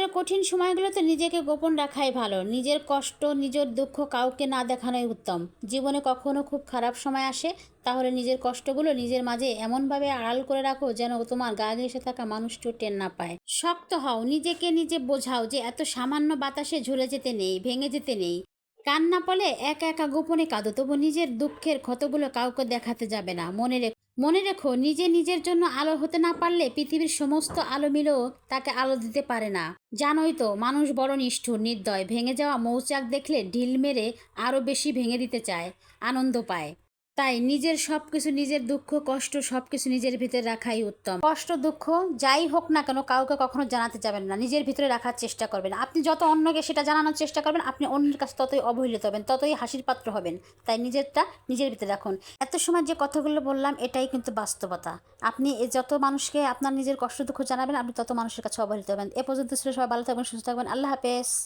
জীবনের কঠিন সময়গুলোতে নিজেকে গোপন রাখাই ভালো। নিজের কষ্ট, নিজের দুঃখ কাউকে না দেখানোই উত্তম। জীবনে কখনো খুব খারাপ সময় আসে, তাহলে নিজের কষ্টগুলো নিজের মাঝে এমনভাবে আড়াল করে রাখো যেন তোমার গা ঘেঁষে থাকা মানুষটিও টের না পায়। শক্ত হও, নিজেকে নিজে বোঝাও যে এত সামান্য বাতাসে ঝুলে যেতে নেই, ভেঙে যেতে নেই। কান্না পড়লে একা একা গোপনে কাঁদো, তবু নিজের দুঃখের ক্ষতগুলো কাউকে দেখাতে যাবে না। মনে রেখো, নিজে নিজের জন্য আলো হতে না পারলে পৃথিবীর সমস্ত আলো মিলেও তাকে আলো দিতে পারে না। জানোই তো, মানুষ বড় নিষ্ঠুর, নির্দয়। ভেঙে যাওয়া মৌচাক দেখলে ঢিল মেরে আরো বেশি ভেঙে দিতে চায়, আনন্দ পায়। তাই নিজের সবকিছু, নিজের দুঃখ কষ্ট সবকিছু নিজের ভিতরে রাখাই উত্তম। কষ্ট দুঃখ যাই হোক না কেন কাউকে কখনো জানাতে যাবেন না, নিজের ভিতরে রাখার চেষ্টা করবেন। আপনি যত অন্যকে সেটা জানানোর চেষ্টা করবেন, আপনি অন্যের কাছে ততই অবহেলিত হবেন, ততই হাসির পাত্র হবেন। তাই নিজেরটা নিজের ভিতরে রাখুন। এত সময় যে কথাগুলো বললাম এটাই কিন্তু বাস্তবতা। আপনি যত মানুষকে আপনার নিজের কষ্ট দুঃখ জানাবেন, আপনি তত মানুষের কাছে অবহেলিত হবেন। এ পর্যন্ত ছিল, সবাই ভালো থাকবেন, সুস্থ থাকবেন। আল্লাহ হাফেজ।